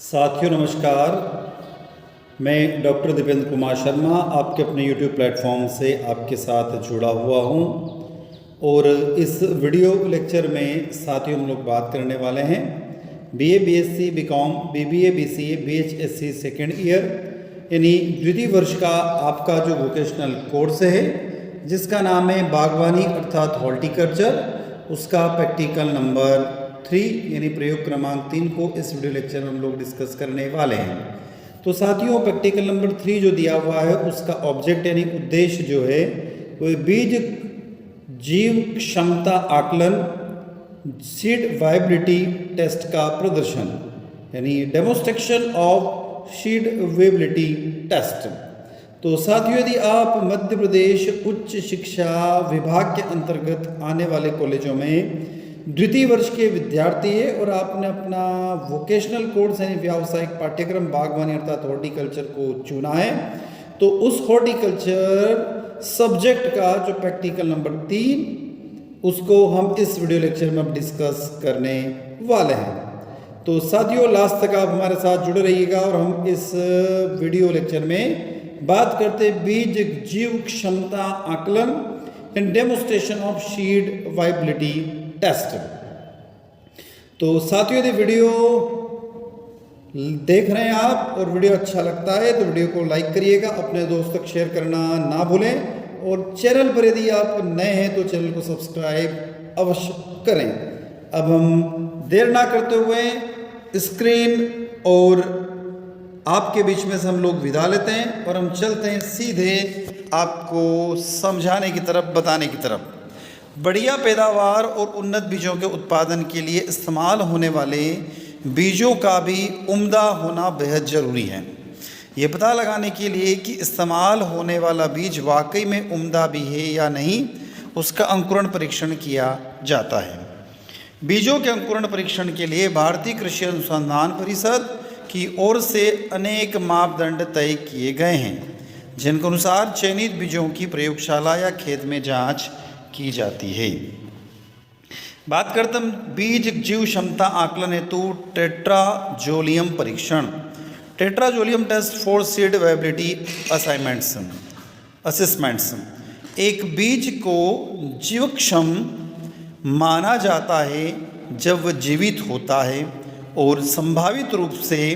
साथियों नमस्कार। मैं डॉक्टर दीपेंद्र कुमार शर्मा आपके अपने YouTube प्लेटफॉर्म से आपके साथ जुड़ा हुआ हूं और इस वीडियो लेक्चर में साथियों हम लोग बात करने वाले हैं BA BSc BCom BBA BCA BHSC second year यानी द्वितीय वर्ष का आपका जो वोकेशनल कोर्स है जिसका नाम है बागवानी अर्थात हॉर्टिकल्चर, उसका प्रैक्टिकल नंबर 3 यानी प्रयोग क्रमांक 3 को इस वीडियो लेक्चर में हम लोग डिस्कस करने वाले हैं। तो साथियों प्रैक्टिकल नंबर 3 जो दिया हुआ है उसका ऑब्जेक्ट यानी उद्देश्य जो है वो बीज जीव क्षमता आकलन सीड वायबिलिटी टेस्ट का प्रदर्शन यानी डेमोस्ट्रेक्शन ऑफ सीड वायबिलिटी टेस्ट। तो साथियों यदि आप मध्य प्रदेश उच्च शिक्षा विभाग के अंतर्गत आने वाले कॉलेजों में द्वितीय वर्ष के विद्यार्थी है और आपने अपना वोकेशनल कोर्स यानी व्यावसायिक पाठ्यक्रम बागवानी अर्थात हॉर्टिकल्चर को चुना है, तो उस हॉर्टिकल्चर सब्जेक्ट का जो प्रैक्टिकल नंबर 3 उसको हम इस वीडियो लेक्चर में अब डिस्कस करने वाले हैं। तो साथियों लास्ट तक आप हमारे साथ जुड़े रहिएगा और हम इस वीडियो लेक्चर में बात करते बीज जीव क्षमता आकलन and demonstration of seed viability test. तो साथियों यदि वीडियो देख रहे हैं आप और वीडियो अच्छा लगता है तो वीडियो को लाइक करिएगा, अपने दोस्तों तक शेयर करना ना भूलें और चैनल पर यदि आप नए हैं तो चैनल को सब्सक्राइब अवश्य करें। अब हम देर ना करते हुए स्क्रीन और आपके बीच में से हम लोग विदा लेते हैं और हम चलते हैं सीधे आपको समझाने की तरफ, बताने की तरफ। बढ़िया पैदावार और उन्नत बीजों के उत्पादन के लिए इस्तेमाल होने वाले बीजों का भी उम्दा होना बेहद ज़रूरी है। ये पता लगाने के लिए कि इस्तेमाल होने वाला बीज वाकई में उम्दा भी है या नहीं, उसका अंकुरण परीक्षण किया जाता है। बीजों के अंकुरण परीक्षण के लिए भारतीय कृषि अनुसंधान परिषद की ओर से अनेक मापदंड तय किए गए हैं, जिनके अनुसार चयनित बीजों की प्रयोगशाला या खेत में जांच की जाती है। बात करते हैं बीज जीव क्षमता आकलन हेतु टेट्राजोलियम परीक्षण, tetrazolium test for seed viability assessments. एक बीज को जीवक्षम माना जाता है जब वह जीवित होता है और संभावित रूप से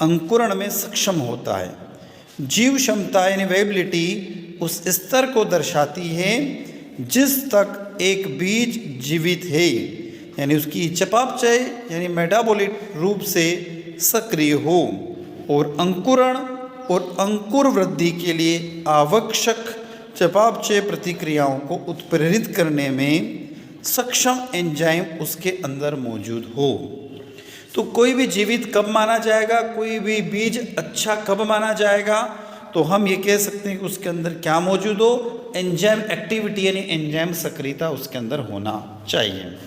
अंकुरण में सक्षम होता है। जीव क्षमता यानी वायबिलिटी उस स्तर को दर्शाती है जिस तक एक बीज जीवित है, यानी उसकी चयापचय यानी मेटाबॉलिक रूप से सक्रिय हो और अंकुरण और अंकुर वृद्धि के लिए आवश्यक चयापचय प्रतिक्रियाओं को उत्प्रेरित करने में सक्षम एंजाइम उसके अंदर मौजूद हो। तो कोई भी जीवित कब माना जाएगा, कोई भी बीज अच्छा कब माना जाएगा, तो हम ये कह सकते हैं कि उसके अंदर क्या मौजूद हो, एंजाइम एक्टिविटी यानी एंजाइम सक्रियता उसके अंदर होना चाहिए।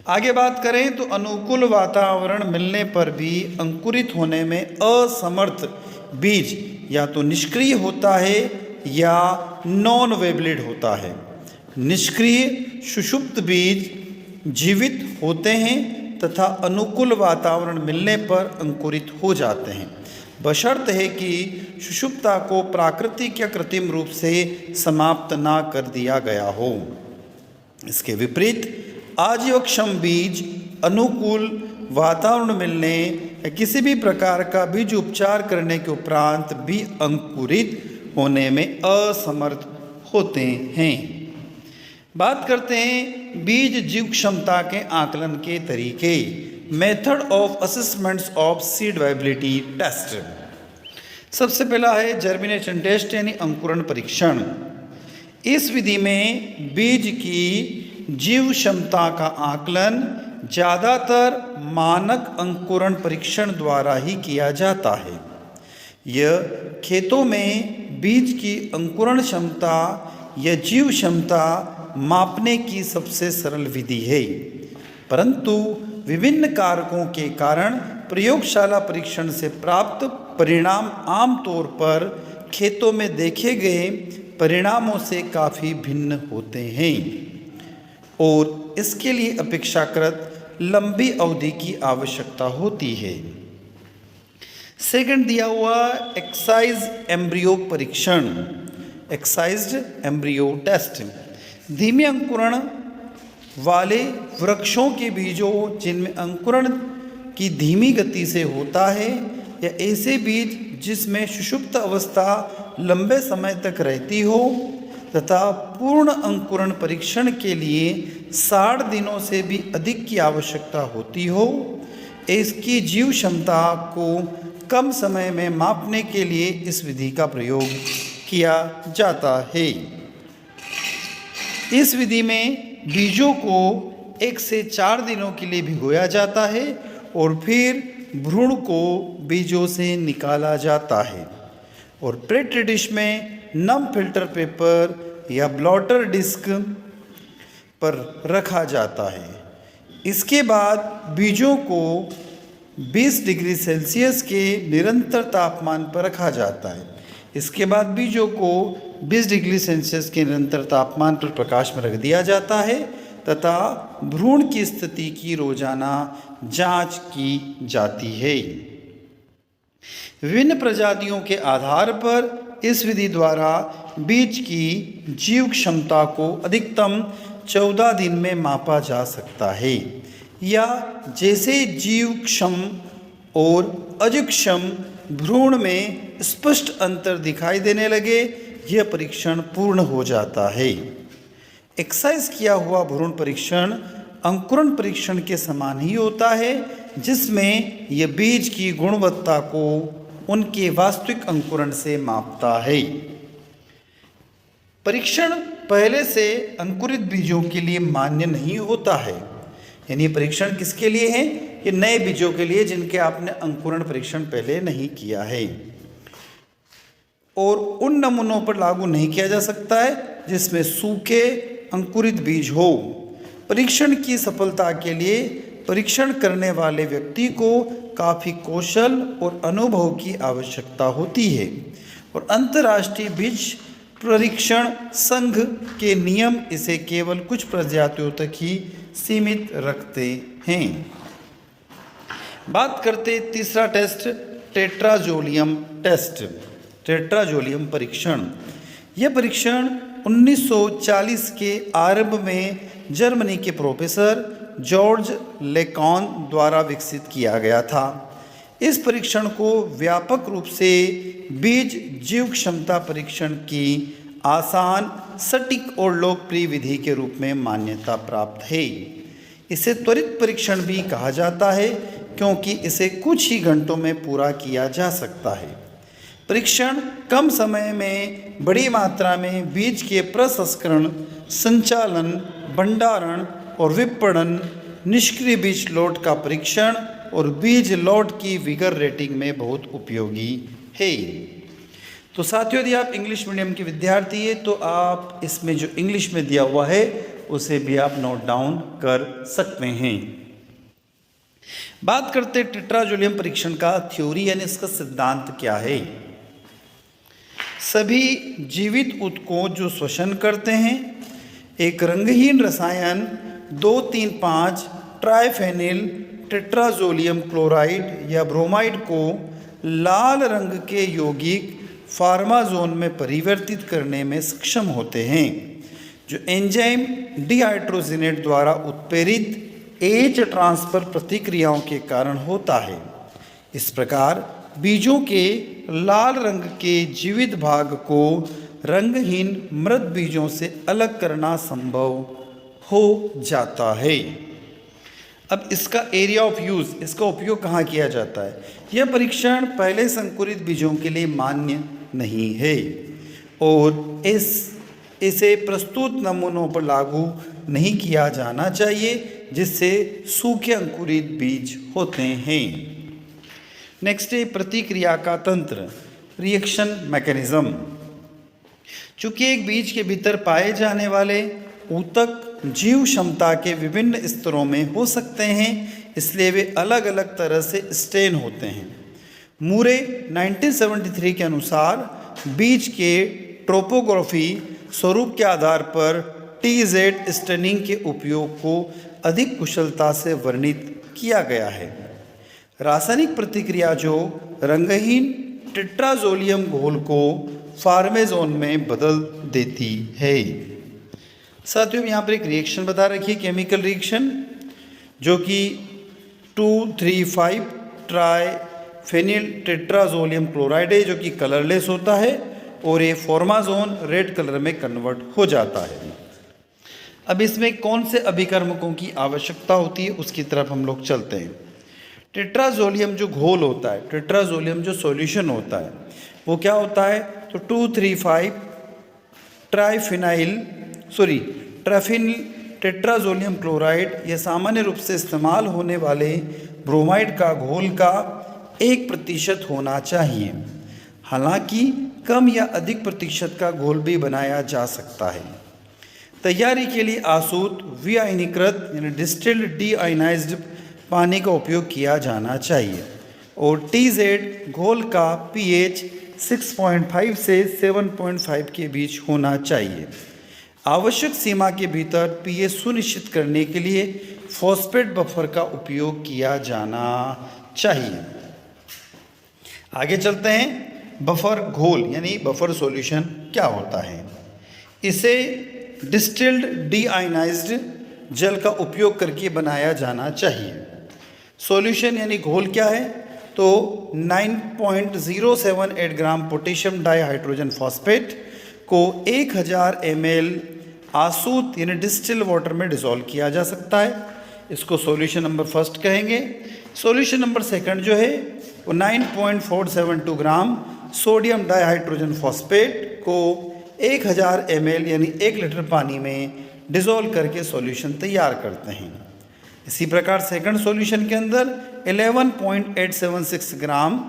आगे बात करें तो अनुकूल वातावरण मिलने पर भी अंकुरित होने में असमर्थ बीज या तो निष्क्रिय होता है या नॉन वायबिलिट होता है। निष्क्रिय सुषुप्त बीज जीवित होते हैं तथा अनुकूल वातावरण मिलने पर अंकुरित हो जाते हैं, बशर्त है कि सुषुप्ता को प्राकृतिक या कृत्रिम रूप से समाप्त ना कर दिया गया हो। इसके विपरीत आजीवक्षम बीज अनुकूल वातावरण मिलने या किसी भी प्रकार का बीज उपचार करने के उपरांत भी अंकुरित होने में असमर्थ होते हैं। बात करते हैं बीज जीव क्षमता के आकलन के तरीके, method of assessments of seed viability test. सबसे पहला है जर्मिनेशन टेस्ट यानी अंकुरण परीक्षण। इस विधि में बीज की जीव क्षमता का आकलन ज़्यादातर मानक अंकुरण परीक्षण द्वारा ही किया जाता है। यह खेतों में बीज की अंकुरण क्षमता या जीव क्षमता मापने की सबसे सरल विधि है, परंतु विभिन्न कारकों के कारण प्रयोगशाला परीक्षण से प्राप्त परिणाम आमतौर पर खेतों में देखे गए परिणामों से काफ़ी भिन्न होते हैं और इसके लिए अपेक्षाकृत लंबी अवधि की आवश्यकता होती है। सेकंड दिया हुआ एक्साइज एम्ब्रियो परीक्षण, एक्साइज्ड एम्ब्रियो टेस्ट। धीमे अंकुरण वाले वृक्षों के बीजों जिनमें अंकुरण की धीमी गति से होता है, या ऐसे बीज जिसमें सुषुप्त अवस्था लंबे समय तक रहती हो तथा पूर्ण अंकुरण परीक्षण के लिए 60 दिनों से भी अधिक की आवश्यकता होती हो, इसकी जीव क्षमता को कम समय में मापने के लिए इस विधि का प्रयोग किया जाता है। इस विधि में बीजों को 1 से 4 दिनों के लिए भिगोया जाता है और फिर भ्रूण को बीजों से निकाला जाता है और पेट्री डिश में नम फिल्टर पेपर या ब्लॉटर डिस्क पर रखा जाता है। इसके बाद बीजों को 20 डिग्री सेल्सियस के निरंतर तापमान पर रखा जाता है। इसके बाद बीजों को 20 डिग्री सेल्सियस के निरंतर तापमान पर प्रकाश में रख दिया जाता है तथा भ्रूण की स्थिति की रोजाना जांच की जाती है। विभिन्न प्रजातियों के आधार पर इस विधि द्वारा बीज की जीव क्षमता को अधिकतम 14 दिन में मापा जा सकता है, या जैसे जीव क्षम और अजीवक्षम भ्रूण में स्पष्ट अंतर दिखाई देने लगे, यह परीक्षण पूर्ण हो जाता है। एक्साइज किया हुआ भ्रूण परीक्षण अंकुरण परीक्षण के समान ही होता है, जिसमें यह बीज की गुणवत्ता को उनके वास्तविक अंकुरण से मापता है। परीक्षण पहले से अंकुरित बीजों के लिए मान्य नहीं होता है, यानी परीक्षण किसके लिए है? ये नए बीजों के लिए जिनके आपने अंकुरण परीक्षण पहले नहीं किया है, और उन नमूनों पर लागू नहीं किया जा सकता है जिसमें सूखे अंकुरित बीज हो। परीक्षण की सफलता के लिए परीक्षण करने वाले व्यक्ति को काफ़ी कौशल और अनुभव की आवश्यकता होती है, और अंतर्राष्ट्रीय बीज परीक्षण संघ के नियम इसे केवल कुछ प्रजातियों तक ही सीमित रखते हैं। बात करते तीसरा टेस्ट, टेट्राजोलियम टेस्ट, टेट्राजोलियम परीक्षण। यह परीक्षण 1940 के आरंभ में जर्मनी के प्रोफेसर जॉर्ज लेकॉन द्वारा विकसित किया गया था। इस परीक्षण को व्यापक रूप से बीज जीव क्षमता परीक्षण की आसान, सटीक और लोकप्रिय विधि के रूप में मान्यता प्राप्त है। इसे त्वरित परीक्षण भी कहा जाता है क्योंकि इसे कुछ ही घंटों में पूरा किया जा सकता है। परीक्षण कम समय में बड़ी मात्रा में बीज के प्रसंस्करण, संचालन, भंडारण और विपणन, निष्क्रिय बीज लॉट का परीक्षण और बीज लॉट की विगर रेटिंग में बहुत उपयोगी है। तो साथियों, यदि आप इंग्लिश मीडियम के विद्यार्थी हैं तो आप इसमें जो इंग्लिश में दिया हुआ है उसे भी आप नोट डाउन कर सकते हैं। बात करते टेट्राजोलियम परीक्षण का थ्योरी यानी इसका सिद्धांत क्या है। सभी जीवित ऊतकों जो श्वसन करते हैं, एक रंगहीन रसायन 2,3,5 ट्राइफेनिल टेट्राजोलियम क्लोराइड या ब्रोमाइड को लाल रंग के यौगिक फार्माजोन में परिवर्तित करने में सक्षम होते हैं, जो एंजाइम डिहाइड्रोजिनेट द्वारा उत्प्रेरित एच ट्रांसफर प्रतिक्रियाओं के कारण होता है। इस प्रकार बीजों के लाल रंग के जीवित भाग को रंगहीन मृत बीजों से अलग करना संभव हो जाता है। अब इसका एरिया ऑफ यूज़, इसका उपयोग कहाँ किया जाता है? यह परीक्षण पहले संकुरित बीजों के लिए मान्य नहीं है और इसे प्रस्तुत नमूनों पर लागू नहीं किया जाना चाहिए जिससे सूखे अंकुरित बीज होते हैं। नेक्स्ट है प्रतिक्रिया का तंत्र, रिएक्शन मैकेनिज्म। चूँकि एक बीज के भीतर पाए जाने वाले ऊतक जीव क्षमता के विभिन्न स्तरों में हो सकते हैं, इसलिए वे अलग अलग तरह से स्टेन होते हैं। मूरे 1973 के अनुसार बीज के ट्रोपोग्राफी स्वरूप के आधार पर TZ स्टेनिंग के उपयोग को अधिक कुशलता से वर्णित किया गया है। रासायनिक प्रतिक्रिया जो रंगहीन टेट्राजोलियम घोल को फार्मेजोन में बदल देती है। साथियों, यहाँ पर एक रिएक्शन बता रखी है, केमिकल रिएक्शन, जो कि 2,3,5 ट्राई फेनिल टेट्राजोलियम क्लोराइड है, जो कि कलरलेस होता है और ये फॉर्माजोन रेड कलर में कन्वर्ट हो जाता है। अब इसमें कौन से अभिकर्मकों की आवश्यकता होती है उसकी तरफ हम लोग चलते हैं। टेट्राजोलियम जो घोल होता है, टेट्राजोलियम जो सॉल्यूशन होता है, वो क्या होता है, तो 2,3,5 ट्राफिनिल टेट्राजोलियम क्लोराइड, यह सामान्य रूप से इस्तेमाल होने वाले ब्रोमाइड का घोल का 1% होना चाहिए। हालांकि कम या अधिक प्रतिशत का घोल भी बनाया जा सकता है। तैयारी के लिए आसूत विआयनीकृत यानी डिस्टिल्ड डीआयनाइज्ड पानी का उपयोग किया जाना चाहिए और TZ घोल का pH 6.5 से 7.5 के बीच होना चाहिए। आवश्यक सीमा के भीतर pH सुनिश्चित करने के लिए फॉस्फेट बफर का उपयोग किया जाना चाहिए। आगे चलते हैं। बफर घोल यानी बफर सॉल्यूशन क्या होता है। इसे डिस्टिल्ड डीआयनाइज्ड जल का उपयोग करके बनाया जाना चाहिए। सॉल्यूशन यानी घोल क्या है, तो 9.078 ग्राम पोटेशियम डाइहाइड्रोजन फॉस्फेट को 1000 ml आसूत यानी डिस्टिल वाटर में डिसॉल्व किया जा सकता है। इसको सॉल्यूशन नंबर फर्स्ट कहेंगे। सॉल्यूशन नंबर सेकंड जो है वो 9.472 ग्राम सोडियम डाइहाइड्रोजन फॉस्फेट को 1000 ml यानी 1 लीटर पानी में डिसॉल्व करके सॉल्यूशन तैयार करते हैं। इसी प्रकार सेकंड सॉल्यूशन के अंदर 11.876 ग्राम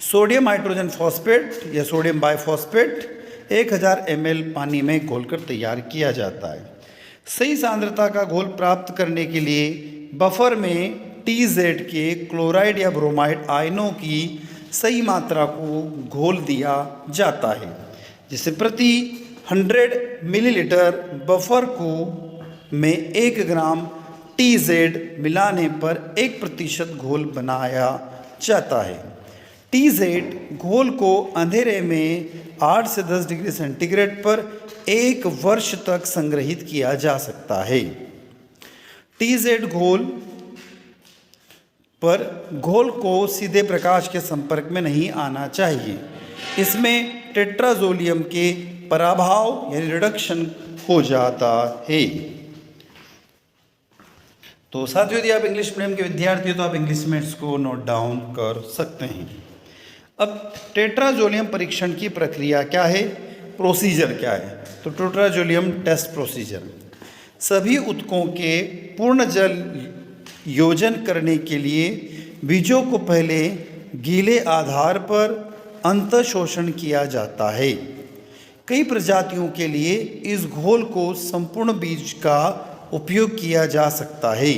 सोडियम हाइड्रोजन फॉस्फेट या सोडियम बाइफॉस्फेट 1000 ml पानी में घोलकर तैयार किया जाता है। सही सांद्रता का घोल प्राप्त करने के लिए बफर में TZ के क्लोराइड या ब्रोमाइड आयनों की सही मात्रा को घोल दिया जाता है, जिसे प्रति 100 मिलीलीटर बफर को में 1 ग्राम TZ मिलाने पर 1% घोल बनाया जाता है। TZ घोल को अंधेरे में 8 से 10 डिग्री सेंटीग्रेड पर 1 वर्ष तक संग्रहित किया जा सकता है। TZ घोल पर घोल को सीधे प्रकाश के संपर्क में नहीं आना चाहिए। इसमें टेट्राजोलियम के पराभाव यानी रिडक्शन हो जाता है। तो साथियों, यदि आप इंग्लिश मीडियम के विद्यार्थी हो तो आप इंग्लिश में इसको नोट डाउन कर सकते हैं। अब टेट्राजोलियम परीक्षण की प्रक्रिया क्या है, प्रोसीजर क्या है, तो टेट्राजोलियम टेस्ट प्रोसीजर। सभी ऊतकों के पूर्ण जल योजन करने के लिए बीजों को पहले गीले आधार पर अंतःशोषण किया जाता है। कई प्रजातियों के लिए इस घोल को संपूर्ण बीज का उपयोग किया जा सकता है।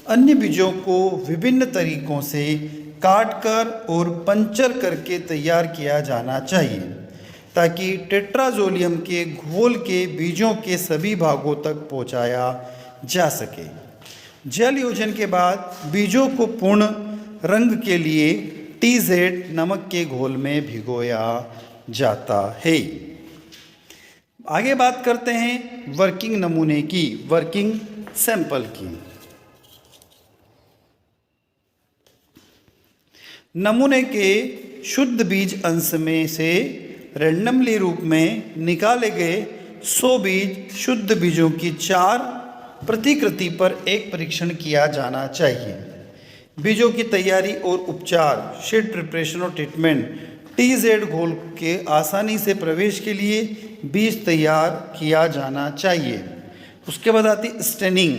अन्य बीजों को विभिन्न तरीकों से काटकर और पंचर करके तैयार किया जाना चाहिए ताकि टेट्राजोलियम के घोल के बीजों के सभी भागों तक पहुंचाया जा सके। जल योजन के बाद बीजों को पूर्ण रंग के लिए TZ नमक के घोल में भिगोया जाता है। आगे बात करते हैं वर्किंग नमूने की, वर्किंग सैंपल की। नमूने के शुद्ध बीज अंश में से रैंडमली रूप में निकाले गए 100 बीज शुद्ध बीजों की 4 प्रतिकृति पर एक परीक्षण किया जाना चाहिए। बीजों की तैयारी और उपचार, शीट प्रिपरेशन और ट्रीटमेंट। TZ घोल के आसानी से प्रवेश के लिए बीज तैयार किया जाना चाहिए। उसके बाद आती स्टेनिंग।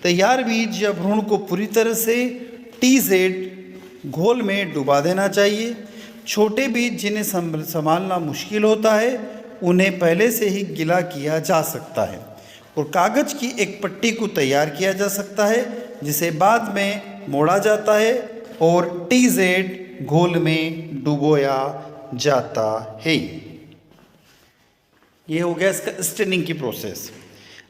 तैयार बीज या भ्रूण को पूरी तरह से TZ घोल में डुबा देना चाहिए। छोटे बीज जिन्हें संभालना मुश्किल होता है उन्हें पहले से ही गीला किया जा सकता है और कागज़ की एक पट्टी को तैयार किया जा सकता है जिसे बाद में मोड़ा जाता है और TZ घोल में डुबोया जाता है। ये हो गया इसका स्टेनिंग की प्रोसेस।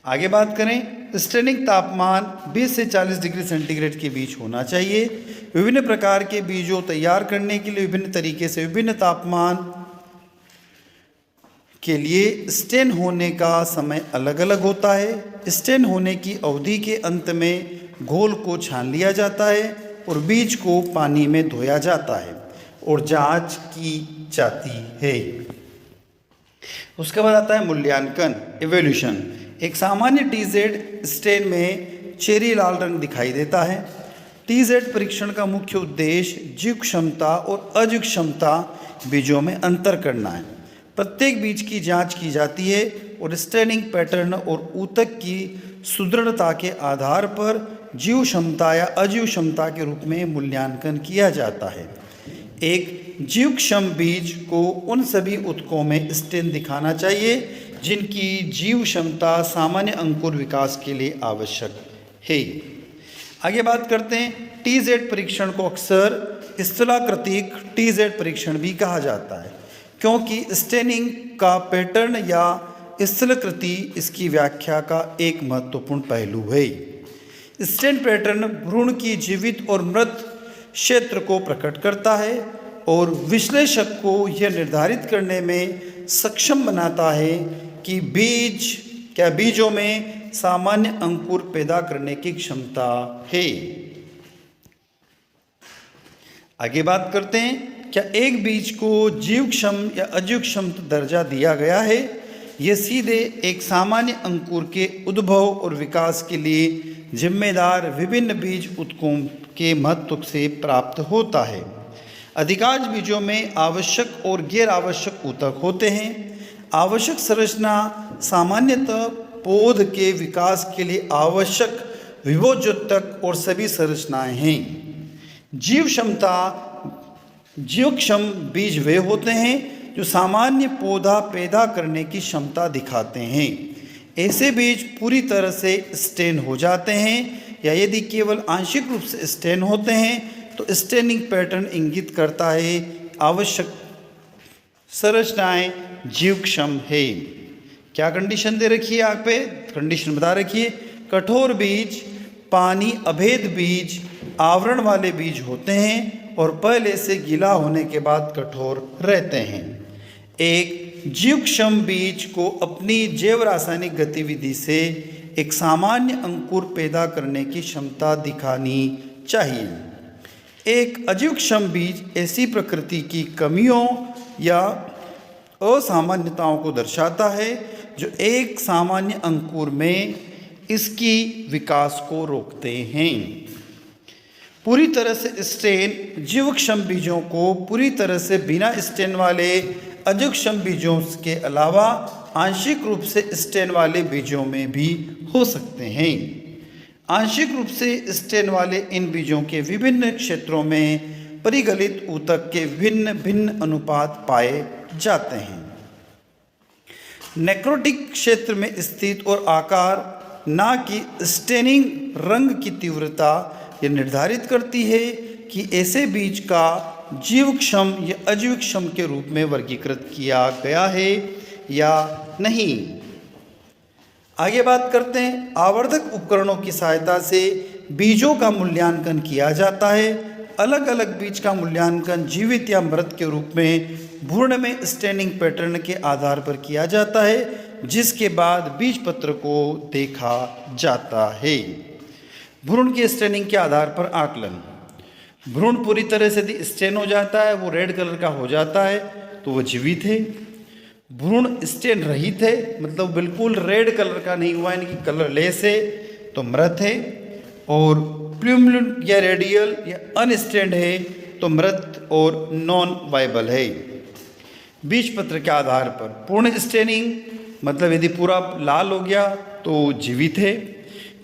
आगे बात करें, स्टेनिंग तापमान 20 से 40 डिग्री सेंटीग्रेड के बीच होना चाहिए। विभिन्न प्रकार के बीजों तैयार करने के लिए विभिन्न तरीके से विभिन्न तापमान के लिए स्टेन होने का समय अलग अलग होता है। स्टेन होने की अवधि के अंत में घोल को छान लिया जाता है और बीज को पानी में धोया जाता है और जांच की जाती है। उसके बाद आता है मूल्यांकन, इवोल्यूशन। एक सामान्य टीजेड स्टेन में चेरी लाल रंग दिखाई देता है। टीजेड परीक्षण का मुख्य उद्देश्य जीव क्षमता और अजीव क्षमता बीजों में अंतर करना है। प्रत्येक बीज की जांच की जाती है और स्टेनिंग पैटर्न और ऊतक की सुदृढ़ता के आधार पर जीव क्षमता या अजीव क्षमता के रूप में मूल्यांकन किया जाता है। एक जीवक्षम बीज को उन सभी ऊतकों में स्टेन दिखाना चाहिए जिनकी जीव क्षमता सामान्य अंकुर विकास के लिए आवश्यक है। आगे बात करते हैं, टीजेड परीक्षण को अक्सर स्थलाकृतिक टीजेड परीक्षण भी कहा जाता है क्योंकि स्टेनिंग का पैटर्न या स्थलाकृति इसकी व्याख्या का एक महत्वपूर्ण पहलू है। स्टेन पैटर्न भ्रूण की जीवित और मृत क्षेत्र को प्रकट करता है और विश्लेषक को यह निर्धारित करने में सक्षम बनाता है कि बीजों में सामान्य अंकुर पैदा करने की क्षमता है। आगे बात करते हैं, क्या एक बीज को जीवक्षम या अजीवक्षम दर्जा दिया गया है? यह सीधे एक सामान्य अंकुर के उद्भव और विकास के लिए जिम्मेदार विभिन्न बीज ऊतकों के महत्व से प्राप्त होता है। अधिकांश बीजों में आवश्यक और गैर आवश्यक ऊतक होते हैं। आवश्यक संरचना सामान्यतः पौध के विकास के लिए आवश्यक विभोजोतक और सभी संरचनाएं हैं। जीवक्षम बीज वे होते हैं जो सामान्य पौधा पैदा करने की क्षमता दिखाते हैं। ऐसे बीज पूरी तरह से स्टेन हो जाते हैं या यदि केवल आंशिक रूप से स्टेन होते हैं तो स्टेनिंग पैटर्न इंगित करता है आवश्यक संरचनाएं जीवक्षम है। क्या कंडीशन दे रखी है? आप पे कंडीशन बता रखिए। कठोर बीज पानी अभेद बीज आवरण वाले बीज होते हैं और पहले से गीला होने के बाद कठोर रहते हैं। एक जीवक्षम बीज को अपनी जैव रासायनिक गतिविधि से एक सामान्य अंकुर पैदा करने की क्षमता दिखानी चाहिए। एक अजीवक्षम बीज ऐसी प्रकृति की कमियों या असामान्यताओं को दर्शाता है जो एक सामान्य अंकुर में इसकी विकास को रोकते हैं। पूरी तरह से स्टेन जीवक्षम बीजों को पूरी तरह से बिना स्टेन वाले अजीवक्षम बीजों के अलावा आंशिक रूप से स्टेन वाले बीजों में भी हो सकते हैं। आंशिक रूप से स्टेन वाले इन बीजों के विभिन्न क्षेत्रों में परिगलित ऊतक के भिन्न भिन्न अनुपात पाए जाते हैं। नेक्रोटिक क्षेत्र में स्थित और आकार ना कि स्टेनिंग रंग की तीव्रता यह निर्धारित करती है कि ऐसे बीज का जीवक्षम या अजीवक्षम के रूप में वर्गीकृत किया गया है या नहीं। आगे बात करते हैं, आवर्धक उपकरणों की सहायता से बीजों का मूल्यांकन किया जाता है। अलग अलग बीज का मूल्यांकन जीवित या मृत के रूप में भ्रूण में स्टेनिंग पैटर्न के आधार पर किया जाता है, जिसके बाद बीज पत्र को देखा जाता है। भ्रूण की स्टेनिंग के आधार पर आकलन। भ्रूण पूरी तरह से यदि स्टेन हो जाता है, वो रेड कलर का हो जाता है, तो वो जीवित है। भ्रूण स्टेन रहित है, मतलब बिल्कुल रेड कलर का नहीं हुआ, यानी कि कलरलेस है, तो मृत है। और प्लूमल या रेडियल या अनस्टेन्ड है तो मृत और नॉन वाइबल है। बीज पत्र के आधार पर पूर्ण स्टेनिंग, मतलब यदि पूरा लाल हो गया तो जीवित है।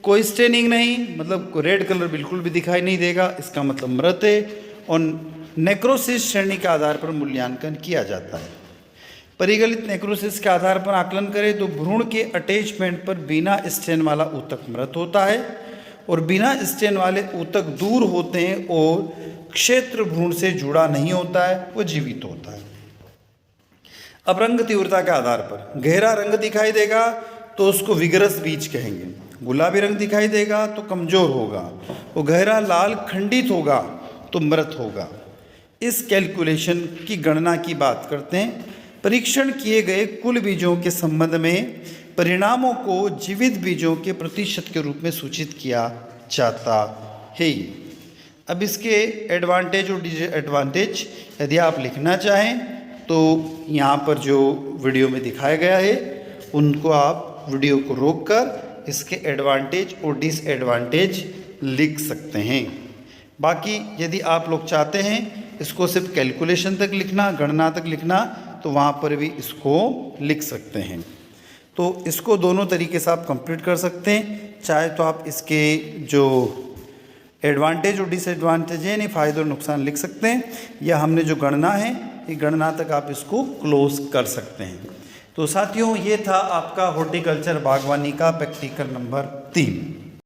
कोई स्टेनिंग नहीं, मतलब रेड कलर बिल्कुल भी दिखाई नहीं देगा, इसका मतलब मृत है। और नेक्रोसिस श्रेणी के आधार पर मूल्यांकन किया जाता है। परिगलित नेक्रोसिस के आधार पर आकलन करें तो भ्रूण के अटैचमेंट पर बिना स्टेन वाला ऊतक मृत होता है और बिना स्टेन वाले ऊतक दूर होते हैं और क्षेत्र भ्रूण से जुड़ा नहीं होता है, वो जीवित होता है। अब रंग तीव्रता के आधार पर गहरा रंग दिखाई देगा तो उसको विगरस बीज कहेंगे। गुलाबी रंग दिखाई देगा तो कमज़ोर होगा, वो गहरा लाल खंडित होगा तो मृत होगा। इस कैलकुलेशन की गणना की बात करते हैं। परीक्षण किए गए कुल बीजों के संबंध में परिणामों को जीवित बीजों के प्रतिशत के रूप में सूचित किया जाता है। अब इसके एडवांटेज और डिसएडवांटेज यदि आप लिखना चाहें तो यहाँ पर जो वीडियो में दिखाया गया है उनको आप वीडियो को रोककर इसके एडवांटेज और डिसएडवांटेज लिख सकते हैं। बाकी यदि आप लोग चाहते हैं इसको सिर्फ कैलकुलेशन तक लिखना, गणना तक लिखना, तो वहाँ पर भी इसको लिख सकते हैं। तो इसको दोनों तरीके से आप कंप्लीट कर सकते हैं। चाहे तो आप इसके जो एडवांटेज और डिसएडवांटेज है यानी फ़ायदे और नुकसान लिख सकते हैं, या हमने जो गणना है ये गणना तक आप इसको क्लोज कर सकते हैं। तो साथियों, ये था आपका हॉर्टिकल्चर बागवानी का प्रैक्टिकल नंबर 3।